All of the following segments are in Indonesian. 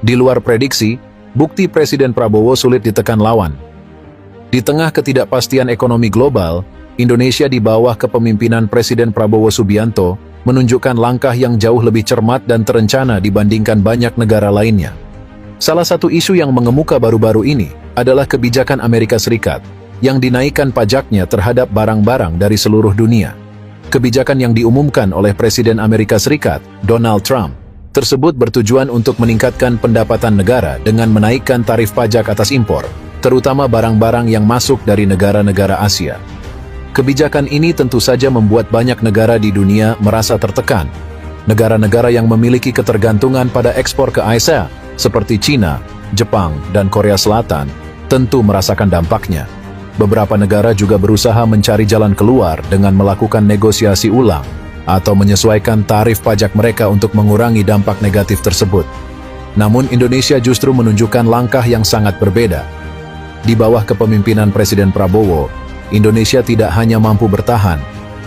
Di luar prediksi, bukti Presiden Prabowo sulit ditekan lawan. Di tengah ketidakpastian ekonomi global, Indonesia di bawah kepemimpinan Presiden Prabowo Subianto menunjukkan langkah yang jauh lebih cermat dan terencana dibandingkan banyak negara lainnya. Salah satu isu yang mengemuka baru-baru ini adalah kebijakan Amerika Serikat yang dinaikkan pajaknya terhadap barang-barang dari seluruh dunia. Kebijakan yang diumumkan oleh Presiden Amerika Serikat, Donald Trump, tersebut bertujuan untuk meningkatkan pendapatan negara dengan menaikkan tarif pajak atas impor, terutama barang-barang yang masuk dari negara-negara Asia. Kebijakan ini tentu saja membuat banyak negara di dunia merasa tertekan. Negara-negara yang memiliki ketergantungan pada ekspor ke Asia, seperti China, Jepang, dan Korea Selatan, tentu merasakan dampaknya. Beberapa negara juga berusaha mencari jalan keluar dengan melakukan negosiasi ulang atau menyesuaikan tarif pajak mereka untuk mengurangi dampak negatif tersebut. Namun Indonesia justru menunjukkan langkah yang sangat berbeda. Di bawah kepemimpinan Presiden Prabowo, Indonesia tidak hanya mampu bertahan,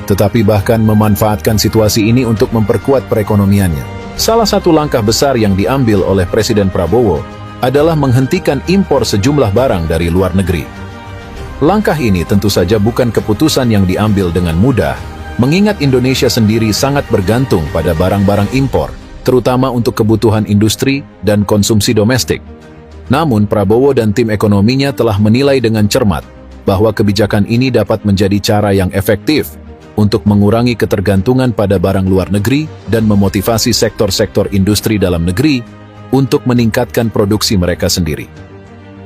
tetapi bahkan memanfaatkan situasi ini untuk memperkuat perekonomiannya. Salah satu langkah besar yang diambil oleh Presiden Prabowo adalah menghentikan impor sejumlah barang dari luar negeri. Langkah ini tentu saja bukan keputusan yang diambil dengan mudah, mengingat Indonesia sendiri sangat bergantung pada barang-barang impor, terutama untuk kebutuhan industri dan konsumsi domestik. Namun Prabowo dan tim ekonominya telah menilai dengan cermat bahwa kebijakan ini dapat menjadi cara yang efektif untuk mengurangi ketergantungan pada barang luar negeri dan memotivasi sektor-sektor industri dalam negeri untuk meningkatkan produksi mereka sendiri.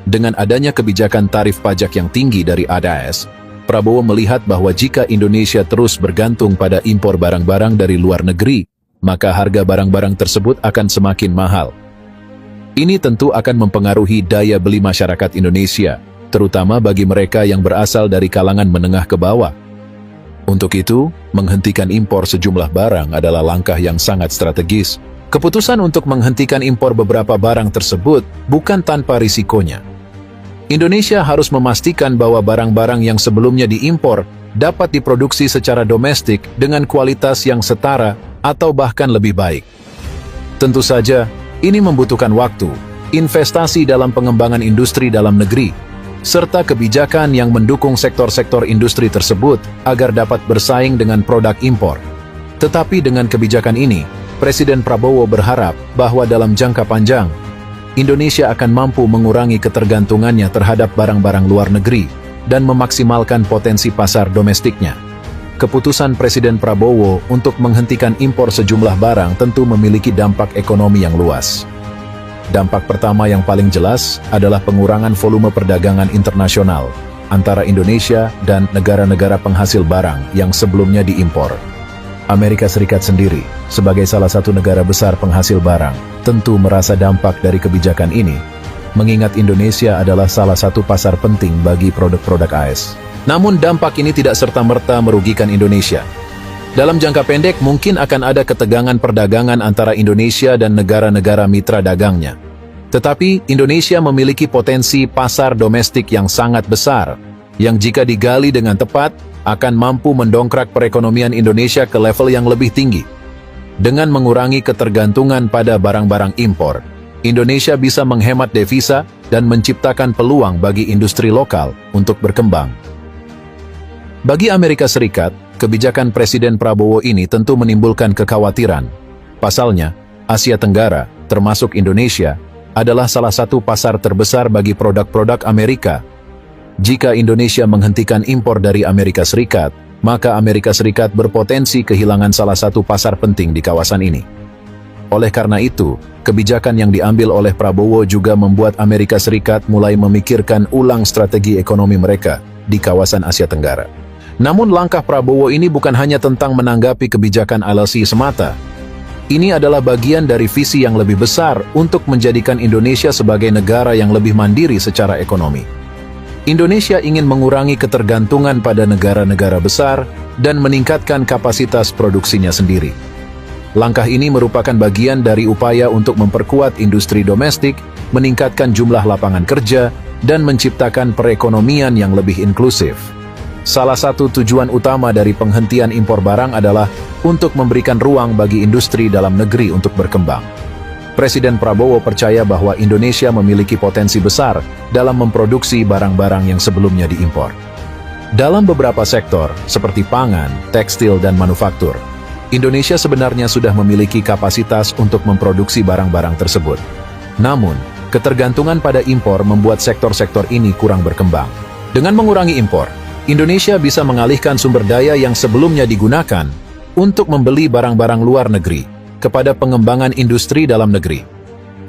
Dengan adanya kebijakan tarif pajak yang tinggi dari ADAS, Prabowo melihat bahwa jika Indonesia terus bergantung pada impor barang-barang dari luar negeri, maka harga barang-barang tersebut akan semakin mahal. Ini tentu akan mempengaruhi daya beli masyarakat Indonesia, terutama bagi mereka yang berasal dari kalangan menengah ke bawah. Untuk itu, menghentikan impor sejumlah barang adalah langkah yang sangat strategis. Keputusan untuk menghentikan impor beberapa barang tersebut bukan tanpa risikonya. Indonesia harus memastikan bahwa barang-barang yang sebelumnya diimpor dapat diproduksi secara domestik dengan kualitas yang setara atau bahkan lebih baik. Tentu saja, ini membutuhkan waktu, investasi dalam pengembangan industri dalam negeri, serta kebijakan yang mendukung sektor-sektor industri tersebut agar dapat bersaing dengan produk impor. Tetapi dengan kebijakan ini, Presiden Prabowo berharap bahwa dalam jangka panjang, Indonesia akan mampu mengurangi ketergantungannya terhadap barang-barang luar negeri dan memaksimalkan potensi pasar domestiknya. Keputusan Presiden Prabowo untuk menghentikan impor sejumlah barang tentu memiliki dampak ekonomi yang luas. Dampak pertama yang paling jelas adalah pengurangan volume perdagangan internasional antara Indonesia dan negara-negara penghasil barang yang sebelumnya diimpor. Amerika Serikat sendiri, sebagai salah satu negara besar penghasil barang, tentu merasa dampak dari kebijakan ini, mengingat Indonesia adalah salah satu pasar penting bagi produk-produk AS. Namun dampak ini tidak serta-merta merugikan Indonesia. Dalam jangka pendek mungkin akan ada ketegangan perdagangan antara Indonesia dan negara-negara mitra dagangnya. Tetapi Indonesia memiliki potensi pasar domestik yang sangat besar, yang jika digali dengan tepat, akan mampu mendongkrak perekonomian Indonesia ke level yang lebih tinggi. Dengan mengurangi ketergantungan pada barang-barang impor, Indonesia bisa menghemat devisa dan menciptakan peluang bagi industri lokal untuk berkembang. Bagi Amerika Serikat, kebijakan Presiden Prabowo ini tentu menimbulkan kekhawatiran. Pasalnya, Asia Tenggara, termasuk Indonesia, adalah salah satu pasar terbesar bagi produk-produk Amerika. Jika Indonesia menghentikan impor dari Amerika Serikat, maka Amerika Serikat berpotensi kehilangan salah satu pasar penting di kawasan ini. Oleh karena itu, kebijakan yang diambil oleh Prabowo juga membuat Amerika Serikat mulai memikirkan ulang strategi ekonomi mereka di kawasan Asia Tenggara. Namun langkah Prabowo ini bukan hanya tentang menanggapi kebijakan ALC semata. Ini adalah bagian dari visi yang lebih besar untuk menjadikan Indonesia sebagai negara yang lebih mandiri secara ekonomi. Indonesia ingin mengurangi ketergantungan pada negara-negara besar dan meningkatkan kapasitas produksinya sendiri. Langkah ini merupakan bagian dari upaya untuk memperkuat industri domestik, meningkatkan jumlah lapangan kerja, dan menciptakan perekonomian yang lebih inklusif. Salah satu tujuan utama dari penghentian impor barang adalah untuk memberikan ruang bagi industri dalam negeri untuk berkembang. Presiden Prabowo percaya bahwa Indonesia memiliki potensi besar dalam memproduksi barang-barang yang sebelumnya diimpor. Dalam beberapa sektor, seperti pangan, tekstil, dan manufaktur, Indonesia sebenarnya sudah memiliki kapasitas untuk memproduksi barang-barang tersebut. Namun, ketergantungan pada impor membuat sektor-sektor ini kurang berkembang. Dengan mengurangi impor, Indonesia bisa mengalihkan sumber daya yang sebelumnya digunakan untuk membeli barang-barang luar negeri kepada pengembangan industri dalam negeri.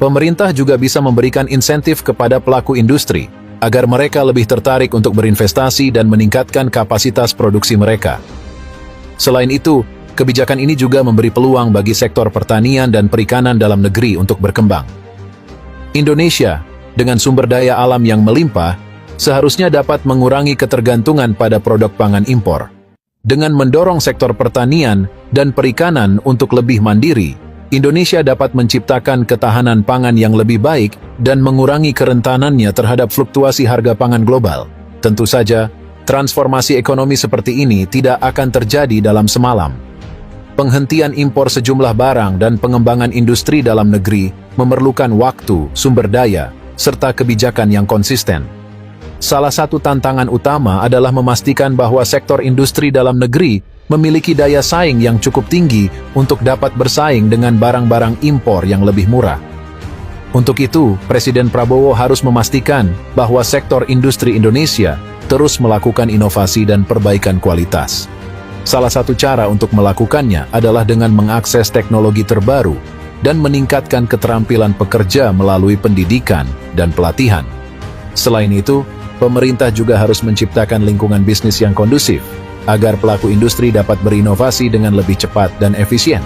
Pemerintah juga bisa memberikan insentif kepada pelaku industri agar mereka lebih tertarik untuk berinvestasi dan meningkatkan kapasitas produksi mereka. Selain itu, kebijakan ini juga memberi peluang bagi sektor pertanian dan perikanan dalam negeri untuk berkembang. Indonesia, dengan sumber daya alam yang melimpah, seharusnya dapat mengurangi ketergantungan pada produk pangan impor. Dengan mendorong sektor pertanian dan perikanan untuk lebih mandiri, Indonesia dapat menciptakan ketahanan pangan yang lebih baik dan mengurangi kerentanannya terhadap fluktuasi harga pangan global. Tentu saja, transformasi ekonomi seperti ini tidak akan terjadi dalam semalam. Penghentian impor sejumlah barang dan pengembangan industri dalam negeri memerlukan waktu, sumber daya, serta kebijakan yang konsisten. Salah satu tantangan utama adalah memastikan bahwa sektor industri dalam negeri memiliki daya saing yang cukup tinggi untuk dapat bersaing dengan barang-barang impor yang lebih murah. Untuk itu, Presiden Prabowo harus memastikan bahwa sektor industri Indonesia terus melakukan inovasi dan perbaikan kualitas. Salah satu cara untuk melakukannya adalah dengan mengakses teknologi terbaru dan meningkatkan keterampilan pekerja melalui pendidikan dan pelatihan. Selain itu, pemerintah juga harus menciptakan lingkungan bisnis yang kondusif, agar pelaku industri dapat berinovasi dengan lebih cepat dan efisien.